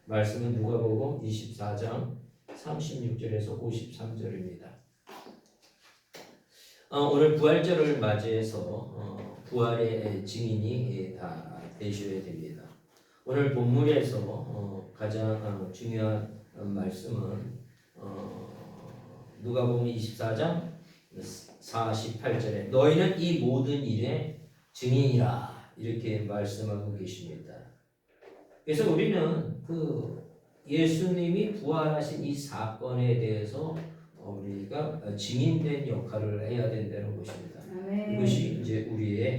말씀은 누가복음 24장 36절에서 53절입니다. 오늘 부활절을 맞이해서 부활의 증인이 다 되셔야 됩니다. 오늘 본문에서 가장 중요한 말씀은 누가복음 24장 48절에 너희는 이 모든 일의 증인이라 이렇게 말씀하고 계십니다. 그래서 우리는 예수님이 부활하신 이 사건에 대해서 우리가 증인된 역할을 해야 된다는 것입니다. 아멘. 이것이 이제 우리의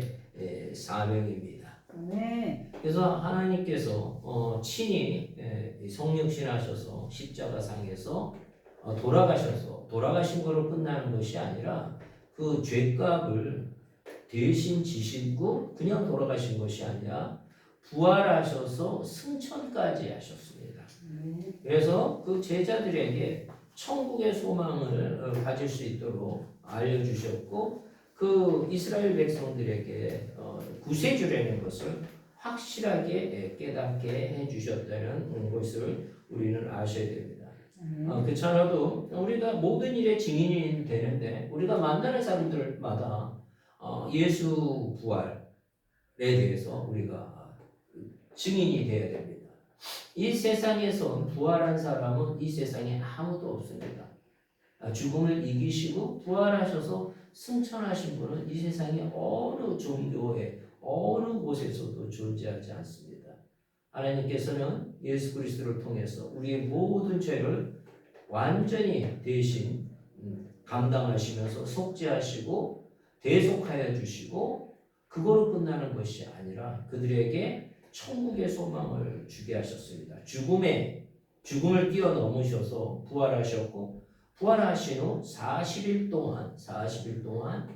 사명입니다. 아멘. 그래서 하나님께서 친히 성육신하셔서 십자가상에서 돌아가신 거로 끝나는 것이 아니라 그 죄값을 대신 지시고 그냥 돌아가신 것이 아니라 부활하셔서 승천까지 하셨습니다. 그래서 그 제자들에게 천국의 소망을 가질 수 있도록 알려주셨고 그 이스라엘 백성들에게 구세주라는 것을 확실하게 깨닫게 해주셨다는 것을 우리는 아셔야 됩니다. 그렇잖아도 우리가 모든 일의 증인이 되는데 우리가 만나는 사람들마다 예수 부활에 대해서 우리가 증인이 되어야 됩니다. 이 세상에서 부활한 사람은 이 세상에 아무도 없습니다. 죽음을 이기시고 부활하셔서 승천하신 분은 이 세상에 어느 종교에 어느 곳에서도 존재하지 않습니다. 하나님께서는 예수 그리스도를 통해서 우리의 모든 죄를 완전히 대신 감당하시면서 속죄하시고 대속하여 주시고 그거로 끝나는 것이 아니라 그들에게 천국의 소망을 주게 하셨습니다. 죽음을 뛰어넘으셔서 부활하셨고 부활하신 후 40일 동안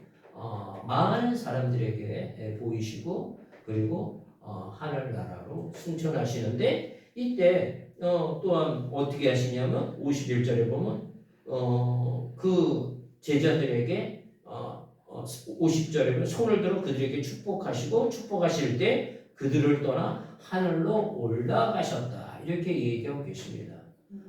많은 사람들에게 보이시고 그리고 하늘나라로 승천하시는데 이때 또한 어떻게 하시냐면 51절에 보면 그 제자들에게 50절에 보면 손을 들어 그들에게 축복하시고 축복하실 때 그들을 떠나 하늘로 올라가셨다 이렇게 얘기하고 계십니다.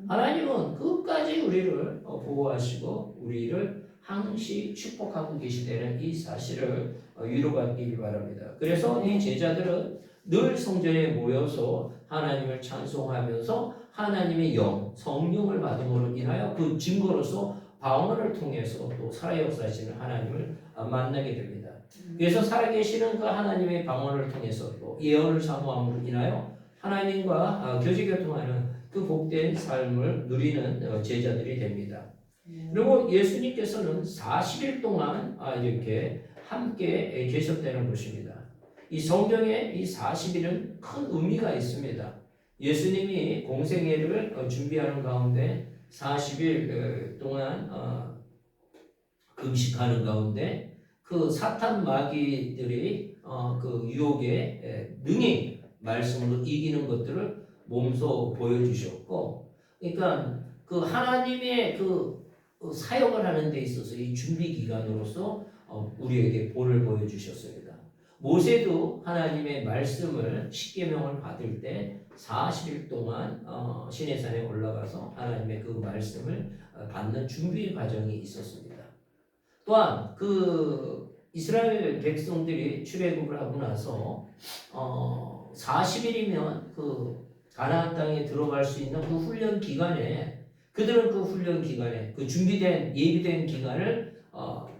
하나님은 끝까지 우리를 보호하시고 우리를 항시 축복하고 계시다는 이 사실을 위로받기 바랍니다. 그래서 이 제자들은 늘 성전에 모여서 하나님을 찬송하면서 하나님의 성령을 받음으로 인하여 그 증거로서 방언을 통해서 또 살아역사하시는 하나님을 만나게 됩니다. 그래서 살아계시는 그 하나님의 방언을 통해서 또 예언을 사모함으로 인하여 하나님과 교제교통하는 그 복된 삶을 누리는 제자들이 됩니다. 그리고 예수님께서는 40일 동안 이렇게 함께 계셨다는 것입니다. 이 성경에 이 40일은 큰 의미가 있습니다. 예수님이 공생애를 준비하는 가운데 40일 동안 금식하는 가운데 그 사탄 마귀들이 그 유혹에 능히 말씀으로 이기는 것들을 몸소 보여주셨고, 그러니까 그 하나님의 그 사역을 하는 데 있어서 이 준비 기간으로서 우리에게 본을 보여주셨습니다. 모세도 하나님의 말씀을 십계명을 받을 때 40일 동안 시내산에 올라가서 하나님의 그 말씀을 받는 준비 과정이 있었습니다. 또한 그 이스라엘 백성들이 출애굽을 하고 나서 40일이면 그 가나안 땅에 들어갈 수 있는 그 훈련 기간에 그들은 그 훈련 기간에 그 준비된 예비된 기간을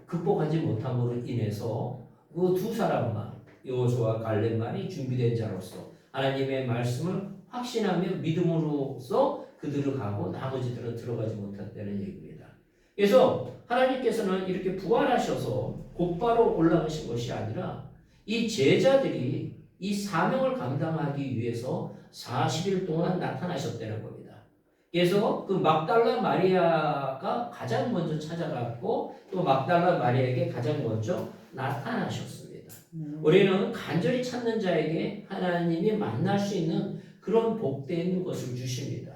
극복하지 못함으로 인해서 그 두 사람만 여호수아와 갈렙만이 준비된 자로서 하나님의 말씀을 확신하며 믿음으로써 그들을 가고 나머지들은 들어가지 못했다는 얘기입니다. 그래서 하나님께서는 이렇게 부활하셔서 곧바로 올라가신 것이 아니라 이 제자들이 이 사명을 감당하기 위해서 40일 동안 나타나셨다는 겁니다. 그래서 그 막달라 마리아가 가장 먼저 찾아갔고 또 막달라 마리아에게 가장 먼저 나타나셨습니다. 우리는 간절히 찾는 자에게 하나님이 만날 수 있는 그런 복된 것을 주십니다.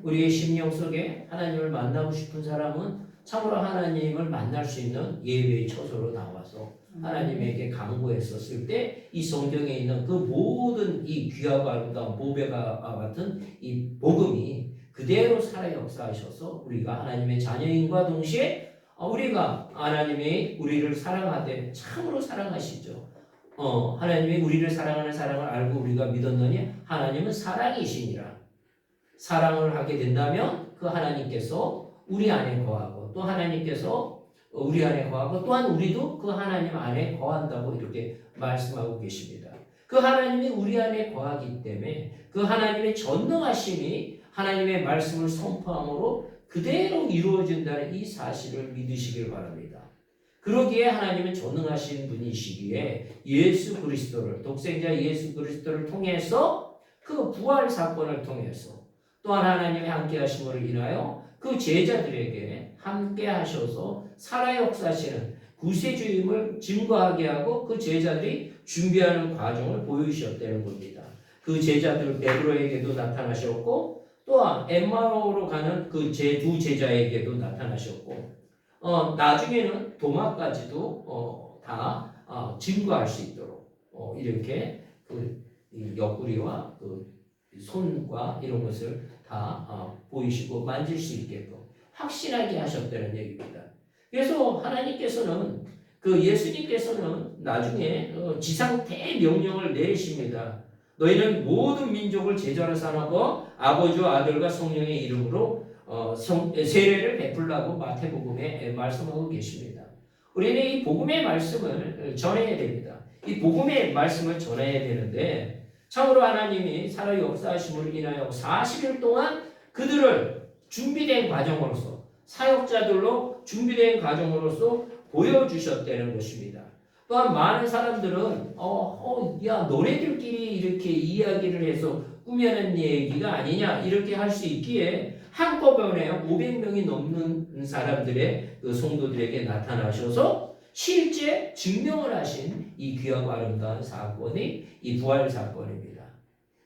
우리의 심령 속에 하나님을 만나고 싶은 사람은 참으로 하나님을 만날 수 있는 예배의 처소로 나와서 하나님에게 간구했었을 때 이 성경에 있는 그 모든 이 귀하고 아름다운 보배가 같은 이 복음이 그대로 살아 역사하셔서 우리가 하나님의 자녀인과 동시에 우리가 하나님이 우리를 사랑하되 참으로 사랑하시죠. 하나님이 우리를 사랑하는 사랑을 알고 우리가 믿었느니 하나님은 사랑이시니라. 사랑을 하게 된다면 그 하나님께서 우리 안에 거하고 또 하나님께서 우리 안에 거하고 또한 우리도 그 하나님 안에 거한다고 이렇게 말씀하고 계십니다. 그 하나님이 우리 안에 거하기 때문에 그 하나님의 전능하심이 하나님의 말씀을 선포함으로 그대로 이루어진다는 이 사실을 믿으시길 바랍니다. 그러기에 하나님은 전능하신 분이시기에 예수 그리스도를 독생자 예수 그리스도를 통해서 그 부활 사건을 통해서 또한 하나님의 함께 하심으로 인하여 그 제자들에게 함께 하셔서 살아 역사하시는 구세주임을 증거하게 하고 그 제자들이 준비하는 과정을 보여주셨다는 겁니다. 그 제자들 베드로에게도 나타나셨고 또한 엠마오로 가는 그 두 제자에게도 나타나셨고 나중에는 도마까지도 다 증거할 수 있도록 이렇게 그 옆구리와 그 손과 이런 것을 다 보이시고 만질 수 있게끔 확신하게 하셨다는 얘기입니다. 그래서 하나님께서는 그 예수님께서는 나중에 지상 대명령을 내리십니다. 너희는 모든 민족을 제자로 삼고 아버지와 아들과 성령의 이름으로 세례를 베풀라고 마태복음에 말씀하고 계십니다. 우리는 이 복음의 말씀을 전해야 됩니다. 이 복음의 말씀을 전해야 되는데 참으로 하나님이 살아 역사하심으로 인하여 40일 동안 그들을 준비된 과정으로서 사역자들로 준비된 과정으로서 보여주셨다는 것입니다. 또한 많은 사람들은 야 너네들끼리 이렇게 이야기를 해서 꾸며낸 얘기가 아니냐 이렇게 할 수 있기에 한꺼번에 500명이 넘는 사람들의 그 성도들에게 나타나셔서 실제 증명을 하신 이 귀하고 아름다운 사건이 이 부활 사건입니다.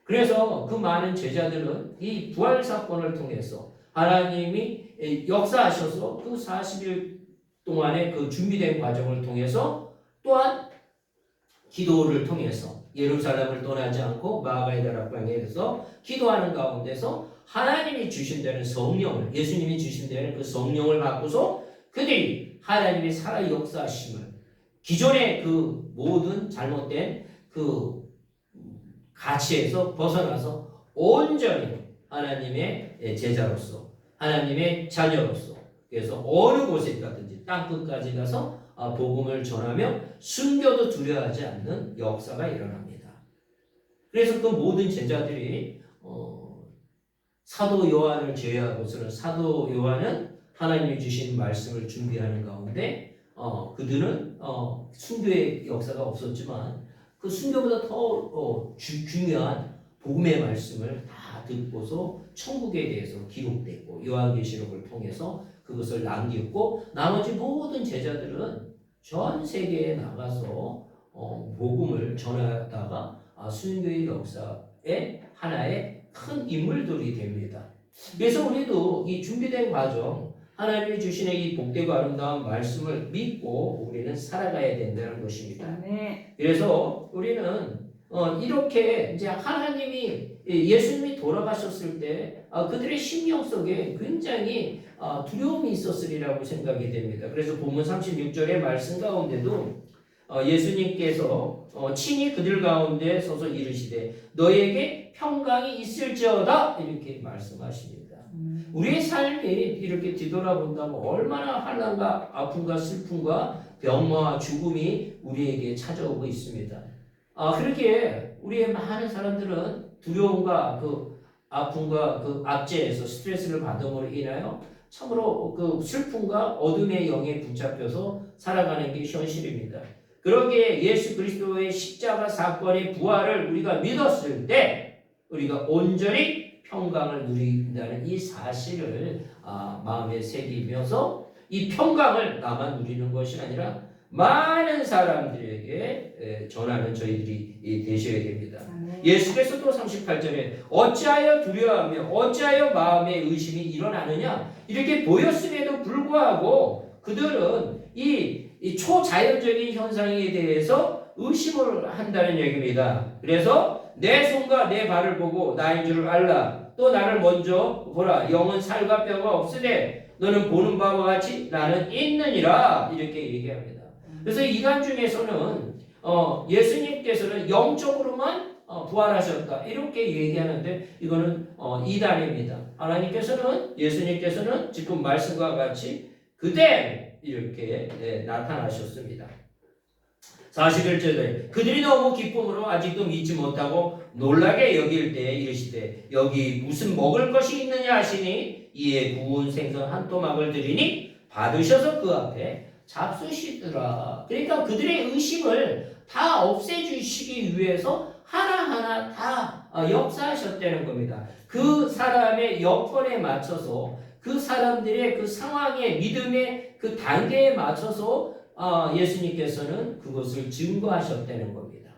그래서 그 많은 제자들은 이 부활 사건을 통해서 하나님이 역사하셔서 그 40일 동안의 그 준비된 과정을 통해서 또한 기도를 통해서 예루살렘을 떠나지 않고 마가의 다락방에서 기도하는 가운데서 하나님이 주신다는 성령을 예수님이 주신다는 그 성령을 받고서 그들이 하나님의 살아 역사하심을 기존의 그 모든 잘못된 그 가치에서 벗어나서 온전히 하나님의 제자로서 하나님의 자녀로서 그래서 어느 곳에 가든지 땅끝까지 가서 복음을 전하며 순교도 두려워하지 않는 역사가 일어납니다. 그래서 그 모든 제자들이 사도 요한을 제외하고서는 사도 요한은 하나님이 주신 말씀을 준비하는 가운데 그들은 순교의 역사가 없었지만 그 순교보다 더 중요한 복음의 말씀을 다 듣고서 천국에 대해서 기록됐고 요한계시록을 통해서 그것을 남겼고 나머지 모든 제자들은 전 세계에 나가서 복음을 전하다가 순교의 역사의 하나의 큰 인물들이 됩니다. 그래서 우리도 이 준비된 과정 하나님이 주시는 이 복되고 아름다운 말씀을 믿고 우리는 살아가야 된다는 것입니다. 네. 그래서 우리는 이렇게 이제 하나님이 예수님이 돌아가셨을 때 그들의 심령 속에 굉장히 두려움이 있었으리라고 생각이 됩니다. 그래서 본문 36절의 말씀 가운데도 예수님께서 친히 그들 가운데 서서 이르시되 너에게 평강이 있을지어다 이렇게 말씀하십니다. 우리의 삶이 이렇게 뒤돌아본다면 얼마나 환난과 아픔과 슬픔과 병마와 죽음이 우리에게 찾아오고 있습니다. 그렇게 우리의 많은 사람들은 두려움과 그 아픔과 그 압제에서 스트레스를 받음으로 인하여 참으로 그 슬픔과 어둠의 영에 붙잡혀서 살아가는 게 현실입니다. 그러기에 예수 그리스도의 십자가 사건의 부활을 우리가 믿었을 때 우리가 온전히 평강을 누린다는 이 사실을 마음에 새기면서 이 평강을 나만 누리는 것이 아니라 많은 사람들에게 전하는 저희들이 되셔야 됩니다. 예수께서도 38절에 어찌하여 두려워하며 어찌하여 마음에 의심이 일어나느냐 이렇게 보였음에도 불구하고 그들은 이 초자연적인 현상에 대해서 의심을 한다는 얘기입니다. 그래서 내 손과 내 발을 보고 나인 줄을 알라. 또 나를 먼저 보라. 영은 살과 뼈가 없으되 너는 보는 바와 같이 나는 있느니라. 이렇게 얘기합니다. 그래서 이단 중에서는 예수님께서는 영적으로만 부활하셨다. 이렇게 얘기하는데 이거는 이단입니다. 예수님께서는 지금 말씀과 같이 그대로 이렇게 나타나셨습니다. 41절에 그들이 너무 기쁨으로 아직도 믿지 못하고 놀라게 여길 때에 이르시되 여기 무슨 먹을 것이 있느냐 하시니 이에 구운 생선 한 토막을 드리니 받으셔서 그 앞에 잡수시더라. 그러니까 그들의 의심을 다 없애주시기 위해서 하나하나 다 역사하셨다는 겁니다. 그 사람의 여건에 맞춰서 그 사람들의 그 상황의 믿음의 그 단계에 맞춰서 예수님께서는 그것을 증거하셨다는 겁니다.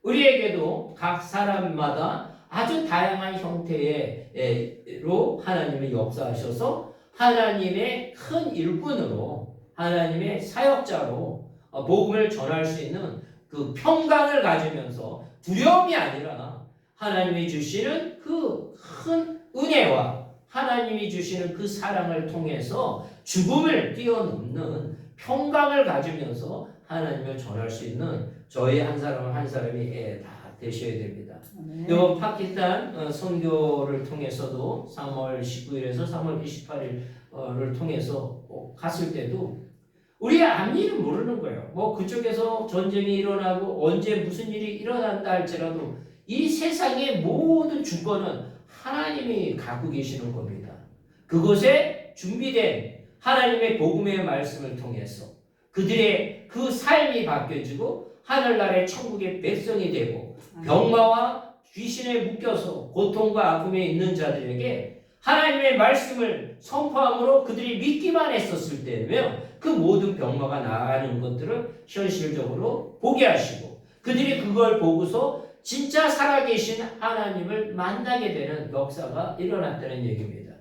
우리에게도 각 사람마다 아주 다양한 형태로 하나님이 역사하셔서 하나님의 큰 일꾼으로 하나님의 사역자로 복음을 전할 수 있는 그 평강을 가지면서 두려움이 아니라 하나님이 주시는 그 큰 은혜와 하나님이 주시는 그 사랑을 통해서 죽음을 뛰어넘는 평강을 가지면서 하나님을 전할 수 있는 저희 한 사람 한 사람이 다 되셔야 됩니다. 이번 파키스탄 선교를 통해서도 3월 19일에서 3월 28일을 통해서 갔을 때도 우리 앞일은 모르는 거예요. 뭐 그쪽에서 전쟁이 일어나고 언제 무슨 일이 일어난다 할지라도 이 세상의 모든 주권은 하나님이 갖고 계시는 겁니다. 그곳에 준비된 하나님의 복음의 말씀을 통해서 그들의 그 삶이 바뀌어지고 하늘나라의 천국의 백성이 되고 병마와 귀신에 묶여서 고통과 아픔에 있는 자들에게 하나님의 말씀을 선포함으로 그들이 믿기만 했었을 때면 그 모든 병마가 나아가는 것들을 현실적으로 보게 하시고 그들이 그걸 보고서 진짜 살아계신 하나님을 만나게 되는 역사가 일어났다는 얘기입니다.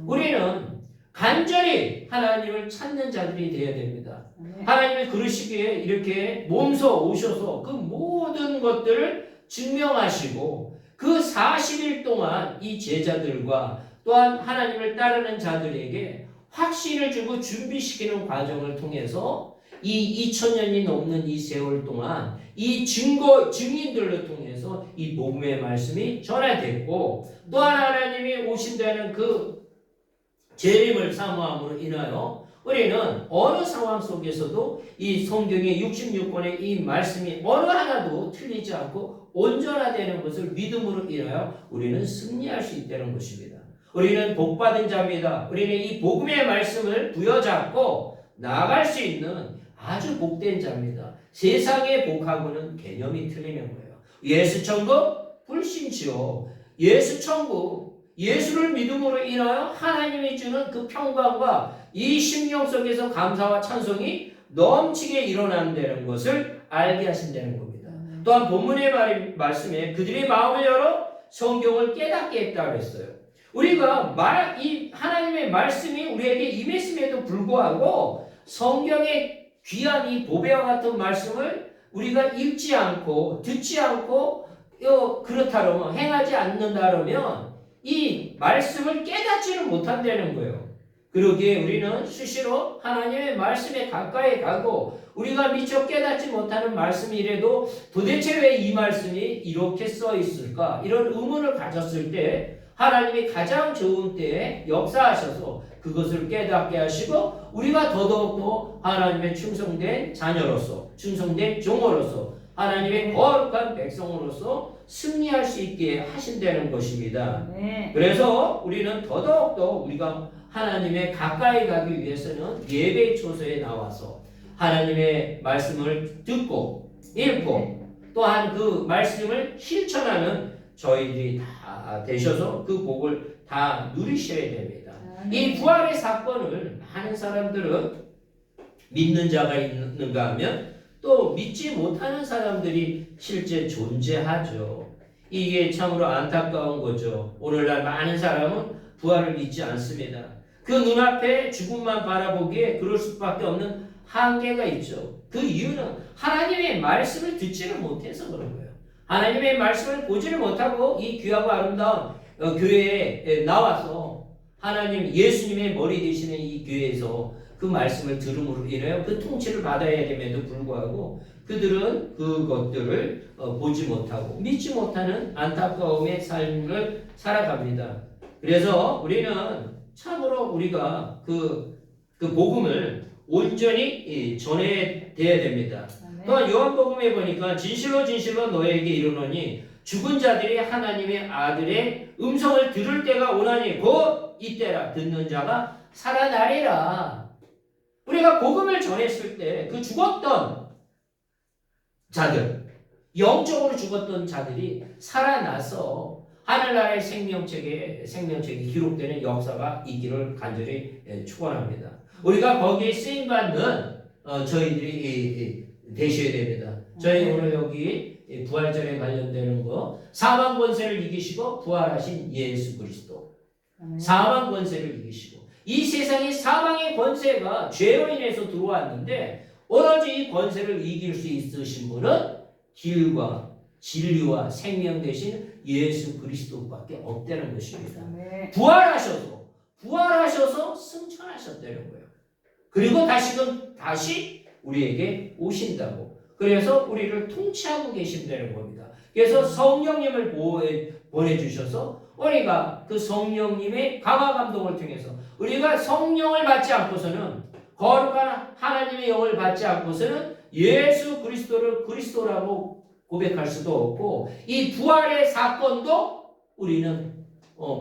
우리는 간절히 하나님을 찾는 자들이 되어야 됩니다. 하나님이 그러시기에 이렇게 몸소 오셔서 그 모든 것들을 증명하시고 그 40일 동안 이 제자들과 또한 하나님을 따르는 자들에게 확신을 주고 준비시키는 과정을 통해서 이 2000년이 넘는 이 세월 동안 이 증인들을 통해서 이 복음의 말씀이 전해졌고 또한 하나님이 오신다는 그 재림을 사모함으로 인하여 우리는 어느 상황 속에서도 이 성경의 66권의 이 말씀이 어느 하나도 틀리지 않고 온전화되는 것을 믿음으로 인하여 우리는 승리할 수 있다는 것입니다. 우리는 복받은 자입니다. 우리는 이 복음의 말씀을 부여잡고 나아갈 수 있는 아주 복된 자입니다. 세상의 복하고는 개념이 틀리는 거예요. 예수 천국 불신치요. 예수 천국 예수를 믿음으로 인하여 하나님이 주는 그 평강과 이 심령 속에서 감사와 찬송이 넘치게 일어난다는 것을 알게 하신다는 겁니다. 또한 본문의 말씀에 그들의 마음을 열어 성경을 깨닫게 했다고 했어요. 우리가 이 하나님의 말씀이 우리에게 임했음에도 불구하고 성경의 귀한 이 보배와 같은 말씀을 우리가 읽지 않고 듣지 않고 그렇다면 행하지 않는다면 이 말씀을 깨닫지를 못한다는 거예요. 그러기에 우리는 수시로 하나님의 말씀에 가까이 가고 우리가 미처 깨닫지 못하는 말씀이라도 도대체 왜 이 말씀이 이렇게 써 있을까? 이런 의문을 가졌을 때 하나님이 가장 좋은 때에 역사하셔서 그것을 깨닫게 하시고 우리가 더더욱더 하나님의 충성된 자녀로서 충성된 종으로서 하나님의 거룩한 백성으로서 승리할 수 있게 하신다는 것입니다. 그래서 우리는 더더욱더 우리가 하나님의 가까이 가기 위해서는 예배 초소에 나와서 하나님의 말씀을 듣고 읽고 또한 그 말씀을 실천하는 저희들이 다 되셔서 그 복을 다 누리셔야 됩니다. 이 부활의 사건을 많은 사람들은 믿는 자가 있는가 하면 또 믿지 못하는 사람들이 실제 존재하죠. 이게 참으로 안타까운 거죠. 오늘날 많은 사람은 부활을 믿지 않습니다. 그 눈앞에 죽음만 바라보기에 그럴 수밖에 없는 한계가 있죠. 그 이유는 하나님의 말씀을 듣지를 못해서 그런 거예요. 하나님의 말씀을 보지를 못하고 이 귀하고 아름다운 교회에 나와서 하나님 예수님의 머리 되시는 이 교회에서 그 말씀을 들음으로 인하여 그 통치를 받아야 됨에도 불구하고 그들은 그것들을 보지 못하고 믿지 못하는 안타까움의 삶을 살아갑니다. 그래서 우리는 참으로 우리가 그 복음을 온전히 전해야 됩니다. 또한 요한복음에 보니까 진실로 진실로 너에게 이르노니 죽은 자들이 하나님의 아들의 음성을 들을 때가 오나니 곧 이때라. 듣는 자가 살아나리라. 우리가 복음을 전했을 때 그 죽었던 자들, 영적으로 죽었던 자들이 살아나서 하늘나라의 생명책에 기록되는 역사가 있기를 간절히 축원합니다. 우리가 거기에 쓰임받는 저희들이 되셔야 됩니다. 저희 오늘 여기 부활절에 관련되는 거, 사망 권세를 이기시고 부활하신 예수 그리스도, 사망 권세를 이기시고, 이 세상에 사망의 권세가 죄로 인해서 들어왔는데 오로지 이 권세를 이길 수 있으신 분은 길과 진리와 생명 되신 예수 그리스도밖에 없다는 것입니다. 부활하셔서 승천하셨다는 거예요. 그리고 다시 우리에게 오신다고. 그래서 우리를 통치하고 계신다는 겁니다. 그래서 성령님을 보내주셔서 우리가 그 성령님의 강화 감동을 통해서 우리가 성령을 받지 않고서는, 거룩한 하나님의 영을 받지 않고서는 예수 그리스도를 그리스도라고 고백할 수도 없고, 이 부활의 사건도 우리는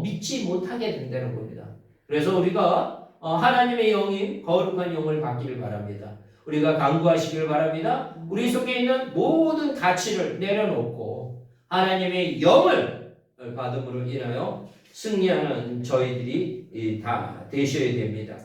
믿지 못하게 된다는 겁니다. 그래서 우리가 하나님의 영인 거룩한 영을 받기를 바랍니다. 우리가 간구하시길 바랍니다. 우리 속에 있는 모든 가치를 내려놓고 하나님의 영을 받음으로 인하여 승리하는 저희들이 다 되셔야 됩니다.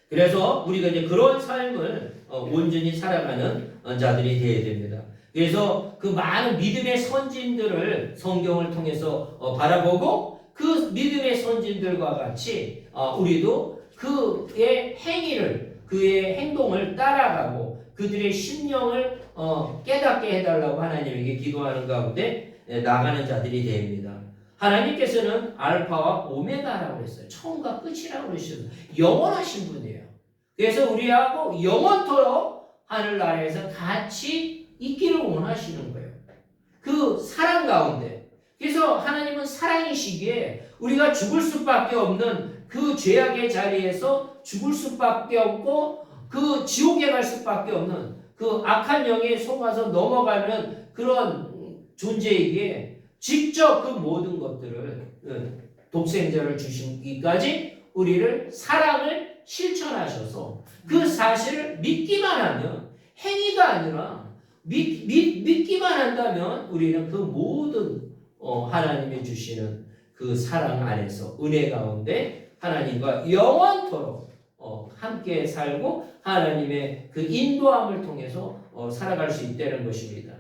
그래서 우리가 이제 그런 삶을 온전히 살아가는 자들이 되어야 됩니다. 그래서 그 많은 믿음의 선진들을 성경을 통해서 바라보고 그 믿음의 선진들과 같이 우리도 그의 행위를, 그의 행동을 따라가고 그들의 심령을 깨닫게 해달라고 하나님에게 기도하는 가운데 나가는 자들이 됩니다. 하나님께서는 알파와 오메가라고 했어요. 처음과 끝이라고 그러셨어요. 영원하신 분이에요. 그래서 우리하고 영원토록 하늘나라에서 같이 있기를 원하시는 거예요. 그 사랑 가운데. 그래서 하나님은 사랑이시기에 우리가 죽을 수밖에 없는 그 죄악의 자리에서 죽을 수밖에 없고 그 지옥에 갈 수밖에 없는 그 악한 영에 속아서 넘어가는 그런 존재에게 직접 그 모든 것들을 독생자를 주시기까지 우리를 사랑을 실천하셔서 그 사실을 믿기만 하면, 행위가 아니라 믿기만 한다면 우리는 그 모든 하나님이 주시는 그 사랑 안에서 은혜 가운데 하나님과 영원토록 함께 살고 하나님의 그 인도함을 통해서 살아갈 수 있다는 것입니다.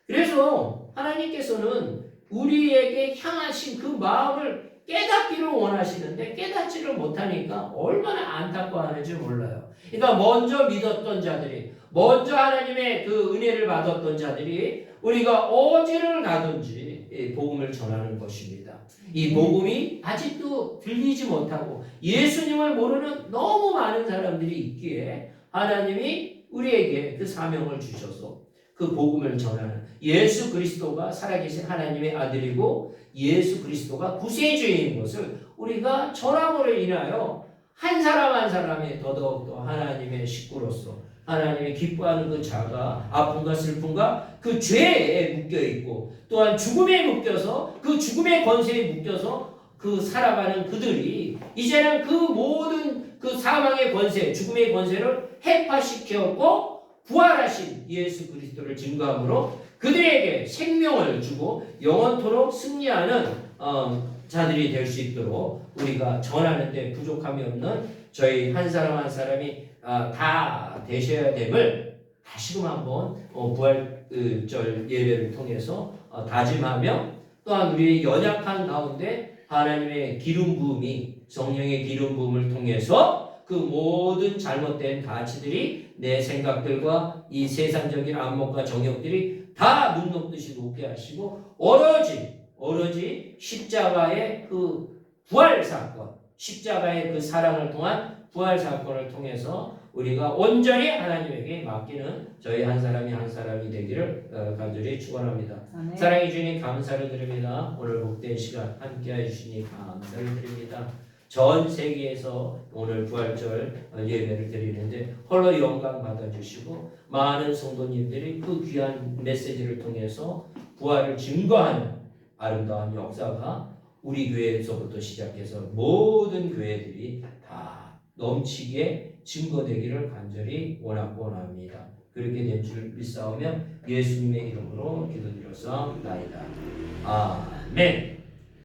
그래서 하나님께서는 우리에게 향하신 그 마음을 깨닫기를 원하시는데 깨닫지를 못하니까 얼마나 안타까워하는지 몰라요. 그러니까 먼저 믿었던 자들이, 먼저 하나님의 그 은혜를 받았던 자들이 우리가 어디를 가든지 복음을 전하는 것입니다. 이 복음이 아직도 들리지 못하고 예수님을 모르는 너무 많은 사람들이 있기에 하나님이 우리에게 그 사명을 주셔서 그 복음을 전하는, 예수 그리스도가 살아계신 하나님의 아들이고 예수 그리스도가 구세주인 것을 우리가 전함으로 인하여 한 사람 한 사람이 더더욱더 하나님의 식구로서 하나님이 기뻐하는 그 자가 아픔과 슬픔과 그 죄에 묶여있고 또한 죽음에 묶여서 그 죽음의 권세에 묶여서 그 살아가는 그들이 이제는 그 모든 그 사망의 권세, 죽음의 권세를 해파시켰고 부활하신 예수 그리스도를 증거함으로 그들에게 생명을 주고 영원토록 승리하는 자들이 될 수 있도록 우리가 전하는 데 부족함이 없는 저희 한 사람 한 사람이 다 되셔야 됨을 다시금 한번 부활절 예배를 통해서 다짐하며 또한 우리의 연약한 가운데 하나님의 기름 부음이 성령의 기름 부음을 통해서 그 모든 잘못된 가치들이 내 생각들과 이 세상적인 안목과 정욕들이 다 눈 높듯이 높게 하시고 오로지 십자가의 그 부활 사건, 십자가의 그 사랑을 통한 부활 사건을 통해서 우리가 온전히 하나님에게 맡기는 저희 한 사람이 되기를 간절히 축원합니다. 사랑해 주님 감사를 드립니다. 오늘 복된 시간 함께해 주시니 감사를 드립니다. 전 세계에서 오늘 부활절 예배를 드리는데 홀로 영광 받아주시고 많은 성도님들이 그 귀한 메시지를 통해서 부활을 증거하는 아름다운 역사가 우리 교회에서부터 시작해서 모든 교회들이 다 넘치게 증거되기를 간절히 원합니다. 그렇게 된 줄 믿사오며 예수님의 이름으로 기도드려서 나이다. 아멘.